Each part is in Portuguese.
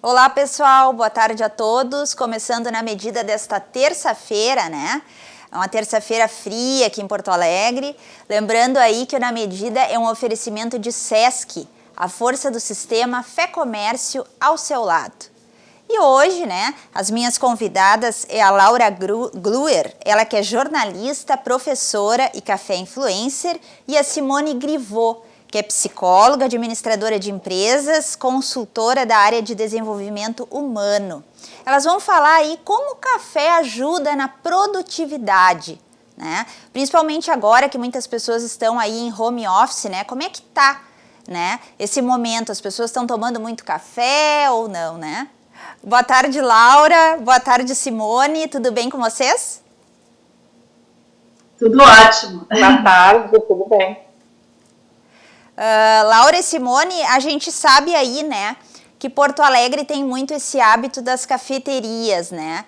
Olá pessoal, boa tarde a todos, começando na medida desta terça-feira, né? É uma terça-feira fria aqui em Porto Alegre, lembrando aí que o Na Medida é um oferecimento de Sesc, a força do sistema Fé Comércio ao seu lado. E hoje, né, as minhas convidadas é a Laura Gluer, ela que é jornalista, professora e café influencer, e a Simone Grivot, que é psicóloga, administradora de empresas, consultora da área de desenvolvimento humano. Elas vão falar aí como o café ajuda na produtividade, né? Principalmente agora que muitas pessoas estão aí em home office, né? Como é que tá, né? Esse momento, as pessoas estão tomando muito café ou não, né? Boa tarde, Laura. Boa tarde, Simone. Tudo bem com vocês? Tudo ótimo. Boa tarde, tudo bem. Laura e Simone, a gente sabe aí, né, que Porto Alegre tem muito esse hábito das cafeterias, né?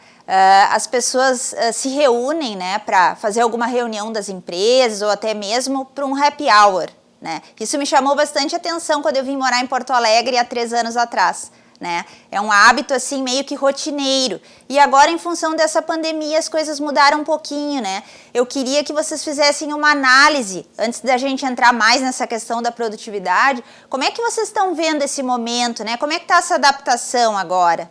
As pessoas se reúnem, né, para fazer alguma reunião das empresas ou até mesmo para um happy hour, né? Isso me chamou bastante atenção quando eu vim morar em Porto Alegre há 3 anos atrás. Né? É um hábito assim meio que rotineiro e agora em função dessa pandemia as coisas mudaram um pouquinho, né? Eu queria que vocês fizessem uma análise antes da gente entrar mais nessa questão da produtividade. Como é que vocês estão vendo esse momento, né? Como é que está essa adaptação agora?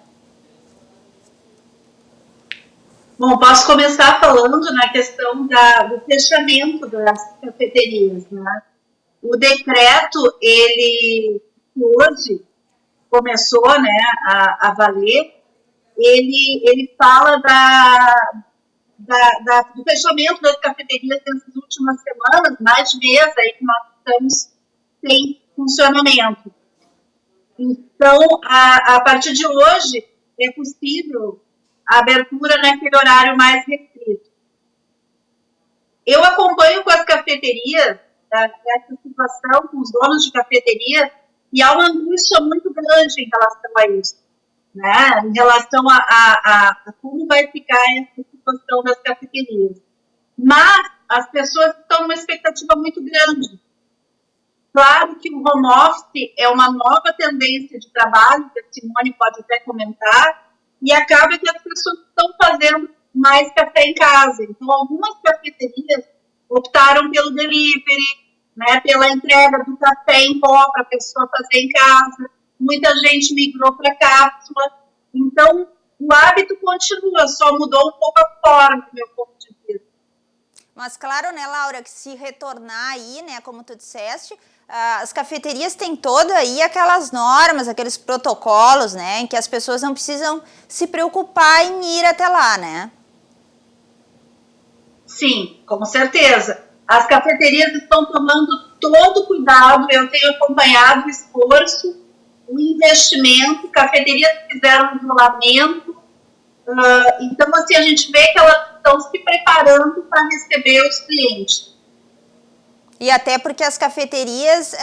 Bom, posso começar falando na questão do fechamento das cafeterias, né? O decreto, ele hoje começou, né, a valer, ele fala do fechamento das cafeterias nessas últimas semanas, mais de mês aí que nós estamos sem funcionamento. Então, a partir de hoje, é possível a abertura naquele horário mais restrito. Eu acompanho com as cafeterias, essa situação, com os donos de cafeteria, e há uma angústia muito grande em relação a isso, né? Em relação a como vai ficar essa situação das cafeterias. Mas as pessoas estão numa expectativa muito grande. Claro que o home office é uma nova tendência de trabalho, que a Simone pode até comentar, e acaba que as pessoas estão fazendo mais café em casa. Então, algumas cafeterias optaram pelo delivery, né, pela entrega do café em pó para a pessoa fazer em casa. Muita gente migrou para cápsula. Então, o hábito continua, só mudou um pouco a forma, do meu ponto de vista. Mas claro, né, Laura, que se retornar aí, né, como tu disseste, as cafeterias têm todas aí aquelas normas, aqueles protocolos, né, em que as pessoas não precisam se preocupar em ir até lá, né? Sim, com certeza. As cafeterias estão tomando todo o cuidado, eu tenho acompanhado o esforço, o investimento, cafeterias fizeram isolamento, então assim, a gente vê que elas estão se preparando para receber os clientes. E até porque as cafeterias,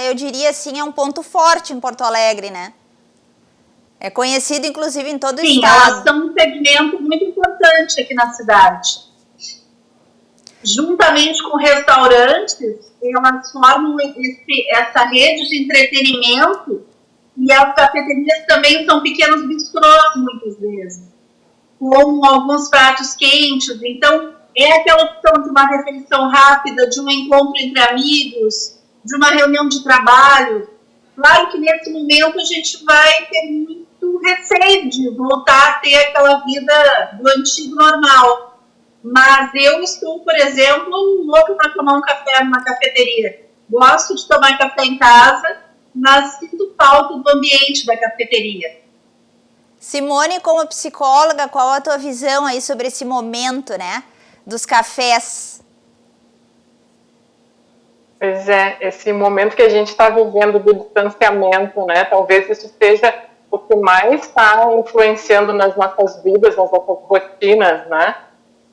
eu diria assim, é um ponto forte em Porto Alegre, né? É conhecido inclusive em todo o estado. Sim, elas são um segmento muito importante aqui na cidade. Juntamente com restaurantes, elas formam essa rede de entretenimento e as cafeterias também são pequenos bistrôs, muitas vezes, com alguns pratos quentes. Então, é aquela opção de uma refeição rápida, de um encontro entre amigos, de uma reunião de trabalho. Claro que nesse momento a gente vai ter muito receio de voltar a ter aquela vida do antigo normal. Mas eu estou, por exemplo, louca para tomar um café numa cafeteria. Gosto de tomar café em casa, mas sinto falta do ambiente da cafeteria. Simone, como psicóloga, qual a tua visão aí sobre esse momento, né, dos cafés? Pois é, esse momento que a gente está vivendo do distanciamento, né, talvez isso seja o que mais está influenciando nas nossas vidas, nas nossas rotinas, né?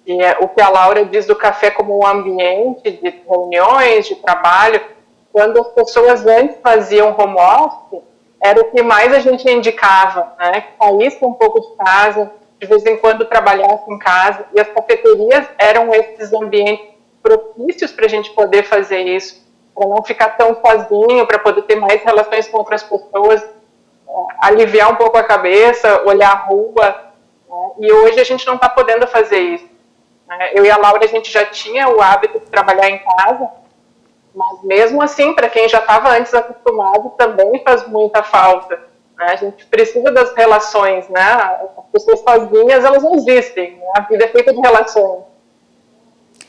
E o que a Laura diz do café como um ambiente de reuniões, de trabalho, quando as pessoas antes faziam home office, era o que mais a gente indicava, né? Que saísse um pouco de casa, de vez em quando trabalhasse em casa, e as cafeterias eram esses ambientes propícios para a gente poder fazer isso, para não ficar tão sozinho, para poder ter mais relações com outras pessoas. aliviar um pouco a cabeça, olhar a rua, né? E hoje a gente não está podendo fazer isso, né? Eu e a Laura, a gente já tinha o hábito de trabalhar em casa, mas mesmo assim, para quem já estava antes acostumado, também faz muita falta, né? A gente precisa das relações, né? As pessoas sozinhas, elas não existem, né? A vida é feita de relações.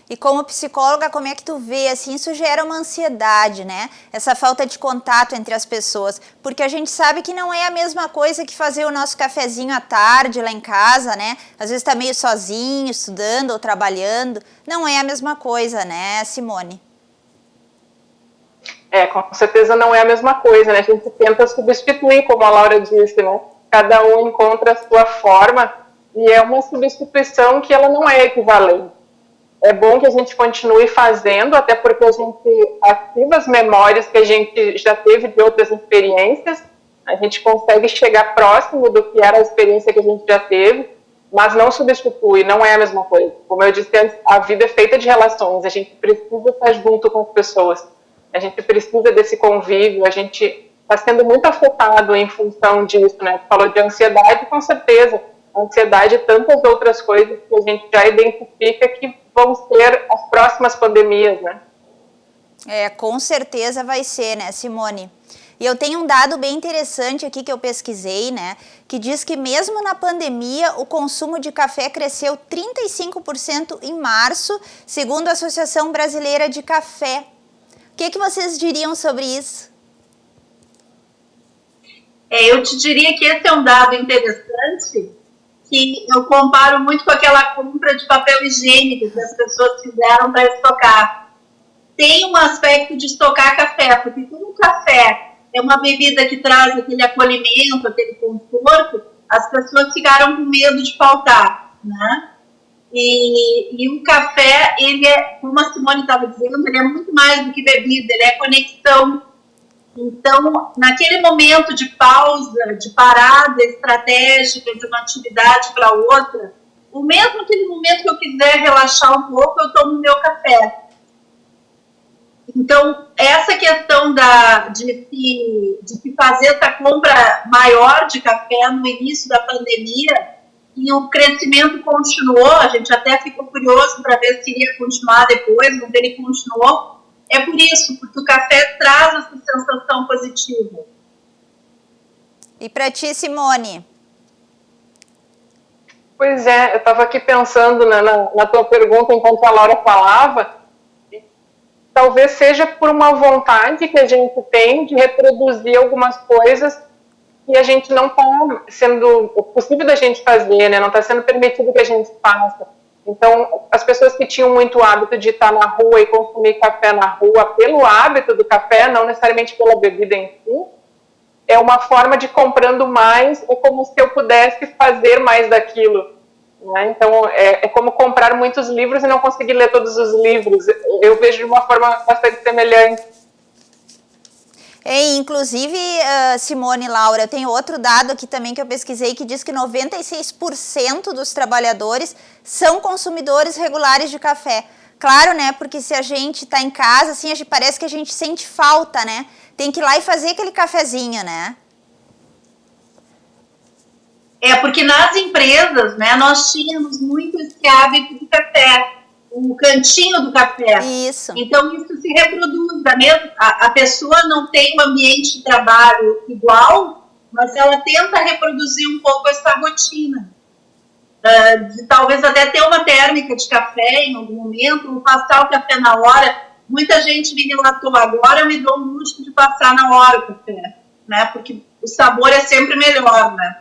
E como psicóloga, como é que tu vê, assim, isso gera uma ansiedade, né? Essa falta de contato entre as pessoas, porque a gente sabe que não é a mesma coisa que fazer o nosso cafezinho à tarde lá em casa, né? Às vezes tá meio sozinho, estudando ou trabalhando, não é a mesma coisa, né, Simone? Com certeza não é a mesma coisa, né? A gente tenta substituir, como a Laura disse, né? Cada um encontra a sua forma e é uma substituição que ela não é equivalente. É bom que a gente continue fazendo, até porque a gente ativa as memórias que a gente já teve de outras experiências, a gente consegue chegar próximo do que era a experiência que a gente já teve, mas não substitui, não é a mesma coisa. Como eu disse antes, a vida é feita de relações, a gente precisa estar junto com as pessoas, a gente precisa desse convívio, a gente está sendo muito afetado em função disso, né? Tu falou de ansiedade, com certeza. Ansiedade e tantas outras coisas que a gente já identifica que vão ser as próximas pandemias, né? Com certeza vai ser, né, Simone? E eu tenho um dado bem interessante aqui que eu pesquisei, né, que diz que mesmo na pandemia o consumo de café cresceu 35% em março, segundo a Associação Brasileira de Café. O que vocês diriam sobre isso? Eu te diria que esse é um dado interessante, que eu comparo muito com aquela compra de papel higiênico que as pessoas fizeram para estocar. Tem um aspecto de estocar café, porque como o café é uma bebida que traz aquele acolhimento, aquele conforto, as pessoas ficaram com medo de faltar, né? E o café, ele é, como a Simone estava dizendo, ele é muito mais do que bebida, ele é conexão. Então, naquele momento de pausa, de parada estratégica de uma atividade para outra, o mesmo aquele momento que eu quiser relaxar um pouco, eu tomo meu café. Então, essa questão de se fazer essa compra maior de café no início da pandemia, e o crescimento continuou, a gente até ficou curioso para ver se iria continuar depois, mas ele continuou. É por isso, porque o café traz essa sensação positiva. E para ti, Simone? Pois é, eu estava aqui pensando na tua pergunta enquanto a Laura falava, talvez seja por uma vontade que a gente tem de reproduzir algumas coisas que a gente não está sendo possível da gente fazer, né? Não está sendo permitido que a gente faça. Então, as pessoas que tinham muito hábito de estar na rua e consumir café na rua pelo hábito do café, não necessariamente pela bebida em si, é uma forma de comprando mais, é como se eu pudesse fazer mais daquilo, né? Então, é como comprar muitos livros e não conseguir ler todos os livros. Eu vejo de uma forma bastante semelhante. Inclusive, Simone e Laura, eu tenho outro dado aqui também que eu pesquisei que diz que 96% dos trabalhadores são consumidores regulares de café. Claro, né, porque se a gente está em casa, assim, parece que a gente sente falta, né? Tem que ir lá e fazer aquele cafezinho, né? Porque nas empresas, né, nós tínhamos muito esse hábito de café, o cantinho do café. Isso. Então, isso se reproduz. A pessoa não tem um ambiente de trabalho igual, mas ela tenta reproduzir um pouco essa rotina. De talvez até ter uma térmica de café em algum momento, ou passar o café na hora. Muita gente me relatou, agora eu me dou o luxo de passar na hora o café, né? Porque o sabor é sempre melhor, né?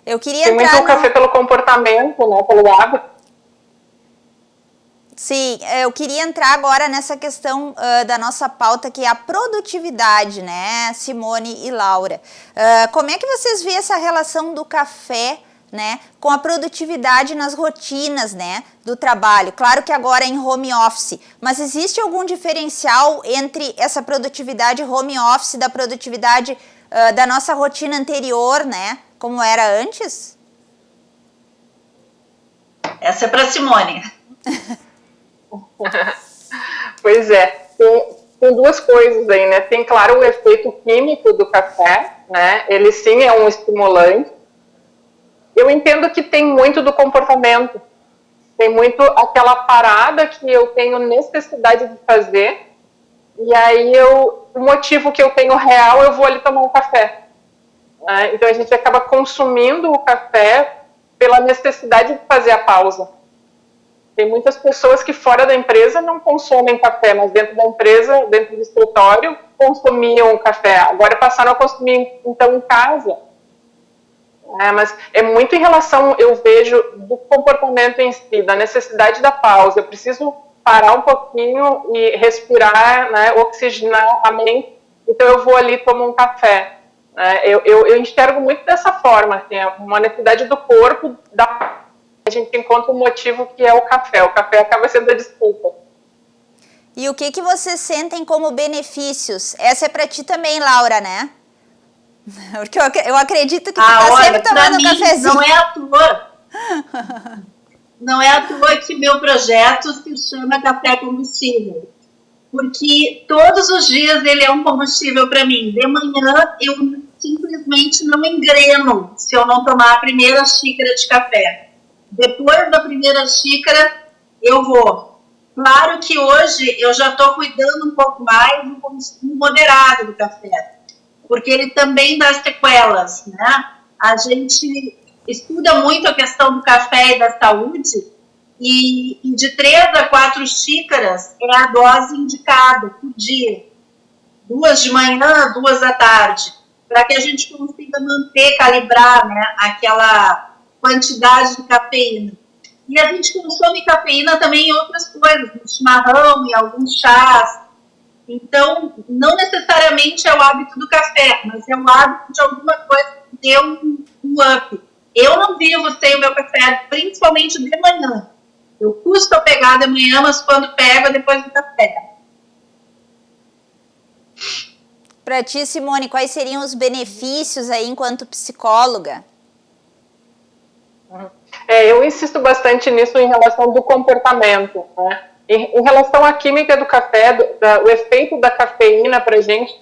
Eu queria Tem muito café pelo comportamento, né? Pelo hábito. Sim, eu queria entrar agora nessa questão da nossa pauta, que é a produtividade, né, Simone e Laura. Como é que vocês veem essa relação do café, né, com a produtividade nas rotinas, né, do trabalho? Claro que agora é em home office, mas existe algum diferencial entre essa produtividade home office da produtividade da nossa rotina anterior, né, como era antes? Essa é para Simone. Pois é. tem duas coisas aí, né? Tem, claro, o efeito químico do café, né? Ele sim é um estimulante. Eu entendo que tem muito do comportamento. Tem muito aquela parada que eu tenho necessidade de fazer, e aí o motivo que eu tenho real, eu vou ali tomar um café. Né? Então a gente acaba consumindo o café pela necessidade de fazer a pausa. Tem muitas pessoas que fora da empresa não consomem café, mas dentro da empresa, dentro do escritório, consumiam o café. Agora passaram a consumir, então, em casa. Mas é muito em relação, eu vejo, do comportamento em si, da necessidade da pausa. Eu preciso parar um pouquinho e respirar, né, oxigenar a mente, então eu vou ali tomar um café. Eu enxergo muito dessa forma, assim, é uma necessidade do corpo, a gente encontra um motivo que é o café acaba sendo a desculpa. E o que vocês sentem como benefícios? Essa é para ti também, Laura, né? Porque eu acredito que tu tá sempre tomando um cafezinho. Não é à toa. Não é à toa que meu projeto se chama Café Combustível. Porque todos os dias ele é um combustível para mim. De manhã eu simplesmente não engreno se eu não tomar a primeira xícara de café. Depois da primeira xícara eu vou. Claro que hoje eu já estou cuidando um pouco mais do consumo moderado do café, porque ele também dá sequelas, né? A gente estuda muito a questão do café e da saúde, e de 3 a 4 xícaras é a dose indicada por dia. 2 de manhã, 2 à tarde, para que a gente consiga manter, calibrar, né, aquela quantidade de cafeína. E a gente consome cafeína também em outras coisas, no chimarrão, em alguns chás. Então, não necessariamente é o hábito do café, mas é o hábito de alguma coisa que deu um up. Eu não vivo sem o meu café, principalmente de manhã. Eu custo pegar de manhã, mas quando pego, é depois do café. Para ti, Simone, quais seriam os benefícios aí enquanto psicóloga? Eu insisto bastante nisso em relação do comportamento, né? Em relação à química do café, o efeito da cafeína para a gente,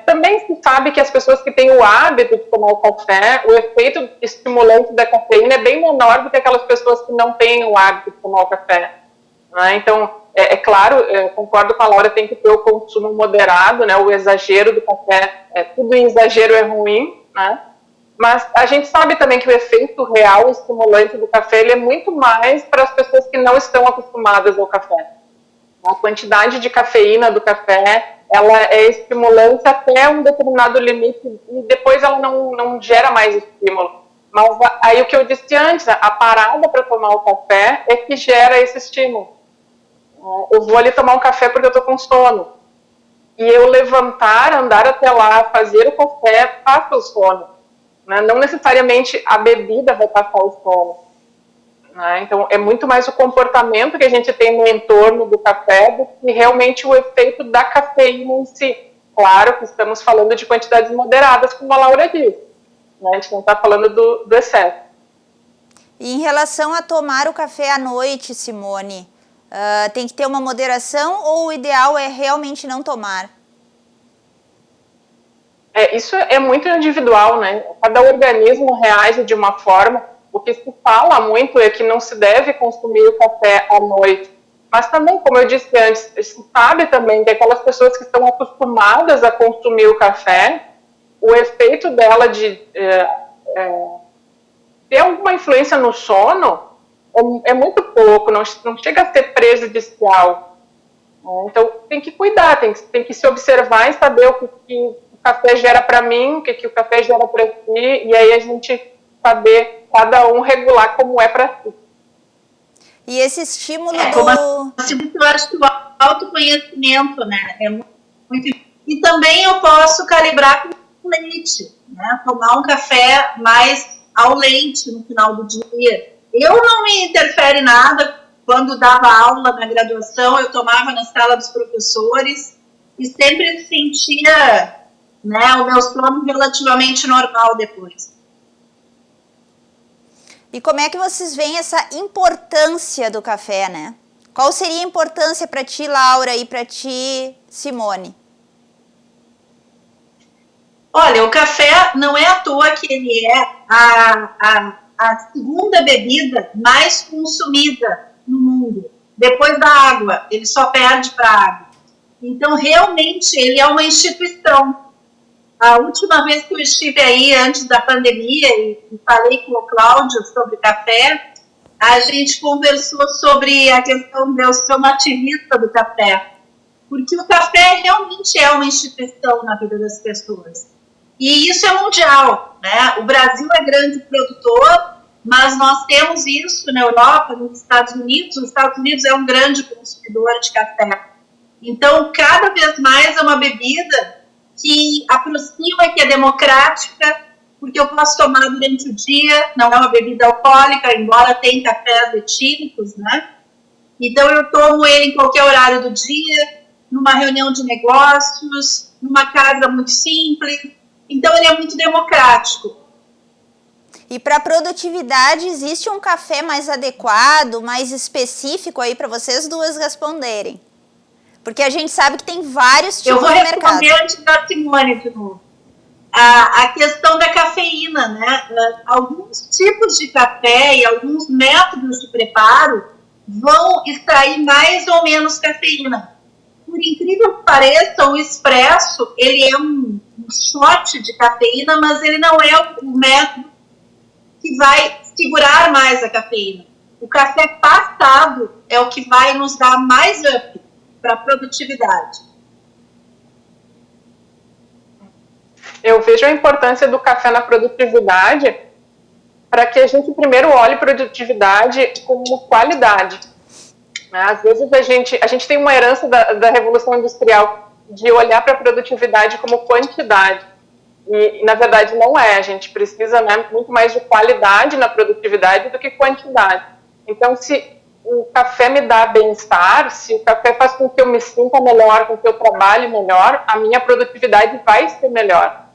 também se sabe que as pessoas que têm o hábito de tomar o café, o efeito estimulante da cafeína é bem menor do que aquelas pessoas que não têm o hábito de tomar o café. Né? Então, claro, concordo com a Laura, tem que ter o consumo moderado, né? O exagero do café, tudo em exagero é ruim, né? Mas a gente sabe também que o efeito real estimulante do café ele é muito mais para as pessoas que não estão acostumadas ao café. A quantidade de cafeína do café, ela é estimulante até um determinado limite e depois ela não gera mais estímulo. Mas aí o que eu disse antes, a parada para tomar o café é que gera esse estímulo. Eu vou ali tomar um café porque eu estou com sono. E eu levantar, andar até lá, fazer o café, passa o sono. Não necessariamente a bebida vai passar o sono. Então, é muito mais o comportamento que a gente tem no entorno do café do que realmente o efeito da cafeína em si. Claro que estamos falando de quantidades moderadas, como a Laura disse. A gente não está falando do excesso. E em relação a tomar o café à noite, Simone, tem que ter uma moderação ou o ideal é realmente não tomar? Isso é muito individual, né? Cada organismo reage de uma forma. O que se fala muito é que não se deve consumir o café à noite. Mas também, como eu disse antes, se sabe também que aquelas pessoas que estão acostumadas a consumir o café, o efeito dela de ter alguma influência no sono é muito pouco, não chega a ser prejudicial. Então, tem que cuidar, tem que se observar e saber o que o café gera para mim, o que o café gera para si, e aí a gente saber, cada um regular como é para si. E esse estímulo eu acho que o autoconhecimento, né, é muito... E também eu posso calibrar com leite, né, tomar um café mais ao leite no final do dia. Eu não me interfere nada. Quando dava aula na graduação, eu tomava na sala dos professores e sempre sentia, né, o meu sono relativamente normal depois. E como é que vocês veem essa importância do café, né? Qual seria a importância para ti, Laura, e para ti, Simone. Olha, o café não é à toa que ele é a segunda bebida mais consumida no mundo. Depois da água, ele só perde para a água. Então, realmente, ele é uma instituição. A última vez que eu estive aí, antes da pandemia, e falei com o Cláudio sobre café, a gente conversou sobre a questão do nativista do café. Porque o café realmente é uma instituição na vida das pessoas. E isso é mundial, né? O Brasil é grande produtor, mas nós temos isso na Europa, nos Estados Unidos. Os Estados Unidos é um grande consumidor de café. Então, cada vez mais é uma bebida que aproxima, que é democrática, porque eu posso tomar durante o dia, não é uma bebida alcoólica, embora tenha cafés etílicos, né? Então, eu tomo ele em qualquer horário do dia, numa reunião de negócios, numa casa muito simples. Então, ele é muito democrático. E para produtividade, existe um café mais adequado, mais específico aí para vocês duas responderem? Porque a gente sabe que tem vários tipos no mercado. Eu vou responder antes da Simone de novo. A questão da cafeína, né? Alguns tipos de café e alguns métodos de preparo vão extrair mais ou menos cafeína. Por incrível que pareça, o expresso, ele é um shot de cafeína, mas ele não é o método que vai segurar mais a cafeína. O café passado é o que vai nos dar mais up para a produtividade. Eu vejo a importância do café na produtividade para que a gente primeiro olhe produtividade como qualidade. Às vezes a gente tem uma herança da Revolução Industrial de olhar para a produtividade como quantidade. E, na verdade, não é. A gente precisa, né, muito mais de qualidade na produtividade do que quantidade. Então, se o café me dá bem-estar, se o café faz com que eu me sinta melhor, com que eu trabalhe melhor, a minha produtividade vai ser melhor.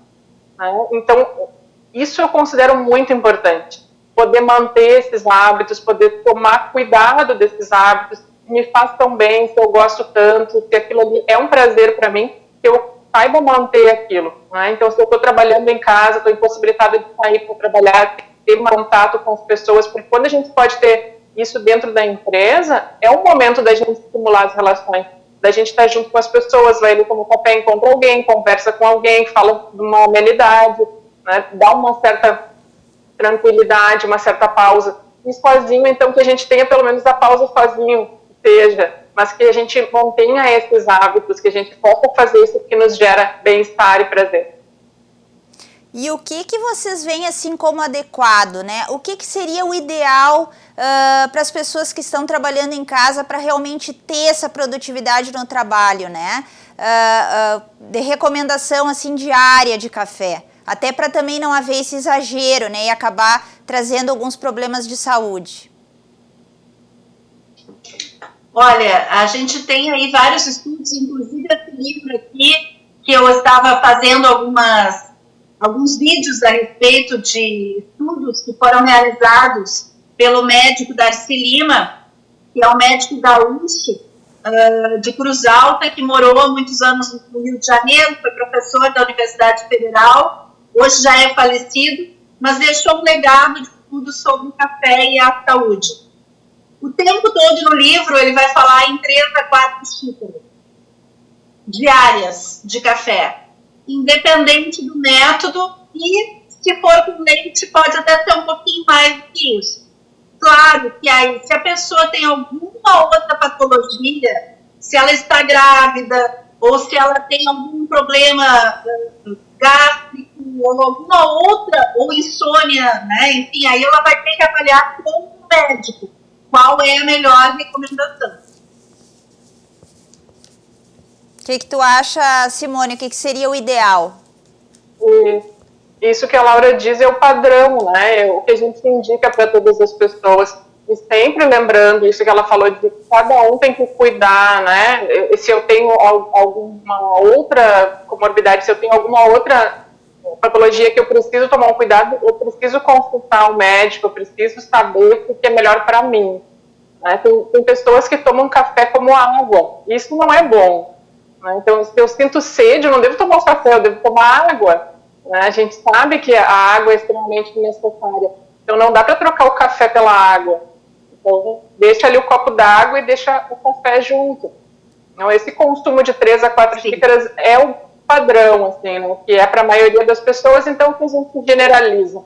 Né? Então, isso eu considero muito importante. Poder manter esses hábitos, poder tomar cuidado desses hábitos, que me faz tão bem, se eu gosto tanto, se aquilo ali é um prazer para mim, que eu saiba manter aquilo. Né? Então, se eu estou trabalhando em casa, estou impossibilitada de sair para trabalhar, ter um contato com as pessoas, porque quando a gente pode ter isso dentro da empresa, é um momento da gente estimular as relações, da gente estar junto com as pessoas, vai ali como café, encontra alguém, conversa com alguém, fala de uma amenidade, né? Dá uma certa tranquilidade, uma certa pausa. E sozinho, então, que a gente tenha pelo menos a pausa sozinho, que seja, mas que a gente mantenha esses hábitos, que a gente possa fazer isso que nos gera bem-estar e prazer. E o que vocês veem assim como adequado, né? O que seria o ideal para as pessoas que estão trabalhando em casa para realmente ter essa produtividade no trabalho, né? De recomendação assim diária de café, até para também não haver esse exagero, né? E acabar trazendo alguns problemas de saúde. Olha, a gente tem aí vários estudos, inclusive esse livro aqui, que eu estava fazendo alguns vídeos a respeito de estudos que foram realizados pelo médico Darcy Lima, que é um médico gaúcho de Cruz Alta, que morou há muitos anos no Rio de Janeiro, foi professor da Universidade Federal, hoje já é falecido, mas deixou um legado de estudos sobre o café e a saúde. O tempo todo no livro ele vai falar em 3 a 4 xícaras diárias de café, independente do método, e se for com leite pode até ser um pouquinho mais do que isso. Claro que aí, se a pessoa tem alguma outra patologia, se ela está grávida, ou se ela tem algum problema gástrico, ou alguma outra, ou insônia, né? Enfim, aí ela vai ter que avaliar com o médico qual é a melhor recomendação. O que tu acha, Simone? O que seria o ideal? Isso que a Laura diz é o padrão, né? É o que a gente indica para todas as pessoas. E sempre lembrando isso que ela falou, de que cada um tem que cuidar, né? Se eu tenho alguma outra comorbidade, se eu tenho alguma outra patologia que eu preciso tomar um cuidado, eu preciso consultar o médico, eu preciso saber o que é melhor para mim. Né? Tem pessoas que tomam café como água, isso não é bom. né? Então, se eu sinto sede, eu não devo tomar o café, eu devo tomar água, né? A gente sabe que a água é extremamente necessária. Então, não dá para trocar o café pela água. Então, deixa ali o copo d'água e deixa o café junto. Então, esse consumo de 3 a 4 xícaras é o padrão, assim, né, que é para a maioria das pessoas, então que a gente generaliza.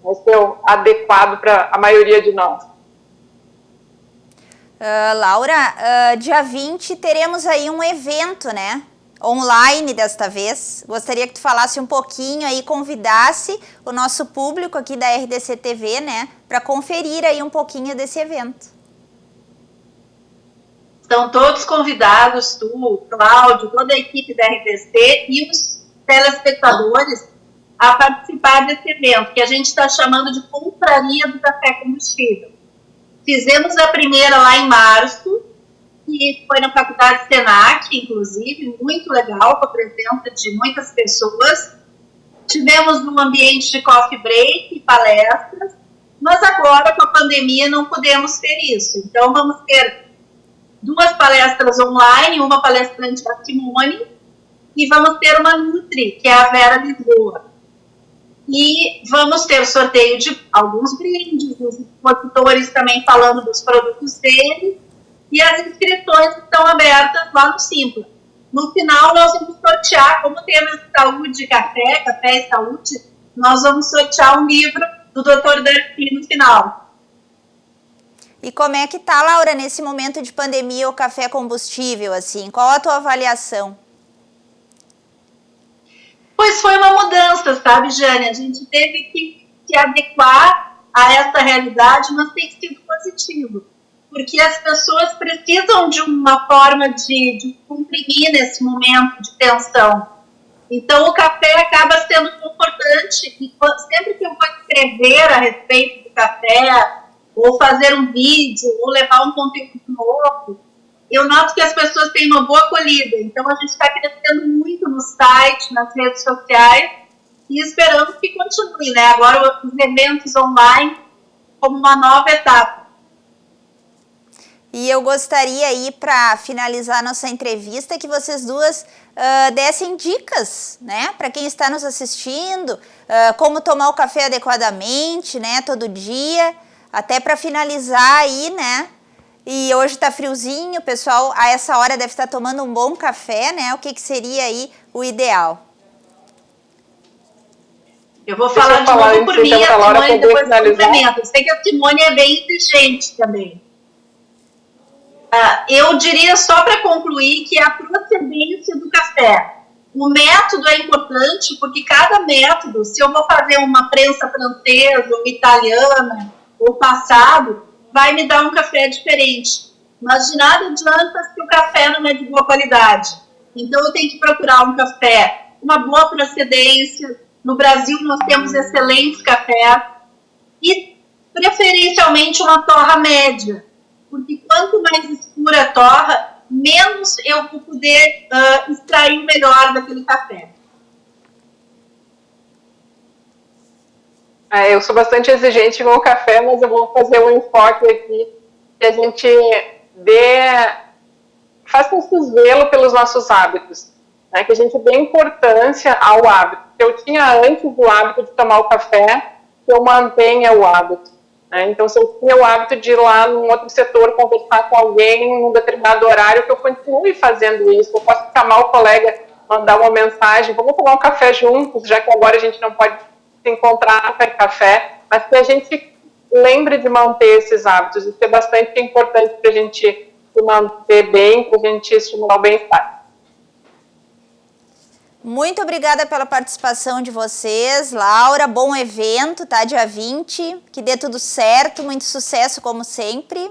Esse é o adequado para a maioria de nós. Laura, dia 20 teremos aí um evento, né? Online desta vez. Gostaria que tu falasse um pouquinho aí, convidasse o nosso público aqui da RDC TV, né, para conferir aí um pouquinho desse evento. Estão todos convidados, tu, Cláudio, toda a equipe da RDC e os telespectadores a participar desse evento, que a gente está chamando de Confraria do Café Combustível. Fizemos a primeira lá em março, que foi na Faculdade Senac, inclusive, muito legal, com a presença de muitas pessoas. Tivemos um ambiente de coffee break e palestras, mas agora, com a pandemia, não podemos ter isso. Então, vamos ter 2 palestras online, uma palestrante da Simone, e vamos ter uma Nutri, que é a Vera Lisboa. E vamos ter sorteio de alguns brindes, os expositores também falando dos produtos deles, e as inscrições estão abertas lá no Simpla. No final, nós vamos sortear, como tema de saúde, café e saúde, nós vamos sortear um livro do Dr. Darcy no final. E como é que tá, Laura, nesse momento de pandemia, o café combustível, assim? Qual a tua avaliação? Pois foi uma mudança, sabe, Jane? A gente teve que se adequar a essa realidade, mas tem sido positivo. Porque as pessoas precisam de uma forma de comprimir nesse momento de tensão. Então, o café acaba sendo confortante. E sempre que eu vou escrever a respeito do café, ou fazer um vídeo, ou levar um conteúdo novo, eu noto que as pessoas têm uma boa acolhida. Então, a gente está crescendo muito no site, nas redes sociais, e esperamos que continue, né? Agora, os eventos online como uma nova etapa. E eu gostaria aí, para finalizar nossa entrevista, que vocês duas dessem dicas, né, para quem está nos assistindo, como tomar o café adequadamente, né, todo dia, até para finalizar aí, né. E hoje tá friozinho, o pessoal a essa hora deve estar tomando um bom café, né? O que seria aí o ideal? Eu vou falar de novo por mim, a Simone depois complementa. Eu sei que a Simone é bem exigente também. Eu diria, só para concluir, que a procedência do café. O método é importante, porque cada método, se eu vou fazer uma prensa francesa ou italiana ou passado, vai me dar um café diferente. Mas de nada adianta se o café não é de boa qualidade. Então, eu tenho que procurar um café com uma boa procedência. No Brasil, nós temos excelentes cafés. E, preferencialmente, uma torra média. Porque quanto mais escura a torra, menos eu vou poder extrair o melhor daquele café. Eu sou bastante exigente com o café, mas eu vou fazer um enfoque aqui que a gente faça um zelo pelos nossos hábitos, né? Que a gente dê importância ao hábito. Eu tinha antes o hábito de tomar o café, que eu mantenha o hábito. Né? Então, se eu tinha o hábito de ir lá num outro setor conversar com alguém num determinado horário, que eu continue fazendo isso. Eu posso chamar o colega, mandar uma mensagem, vamos tomar um café juntos, já que agora a gente não pode se encontrar para café, mas que a gente lembre de manter esses hábitos. Isso é bastante importante para a gente se manter bem, para a gente estimular o bem-estar. Muito obrigada pela participação de vocês, Laura, bom evento, tá? Dia 20, que dê tudo certo, muito sucesso como sempre.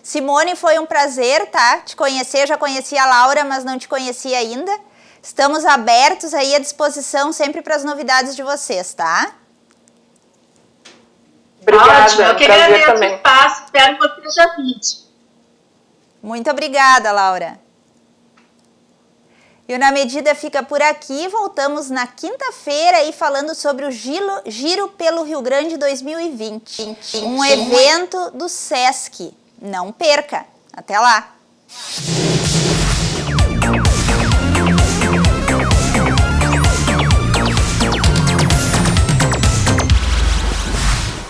Simone, foi um prazer, tá? Te conhecer, já conhecia a Laura, mas não te conhecia ainda. Estamos abertos aí à disposição sempre para as novidades de vocês, tá? Obrigada, ótimo, eu que agradeço o espaço, espero que você já vinte. Muito obrigada, Laura. E o Na Medida fica por aqui, voltamos na quinta-feira aí falando sobre o Giro pelo Rio Grande 2020, um evento do Sesc. Não perca, até lá!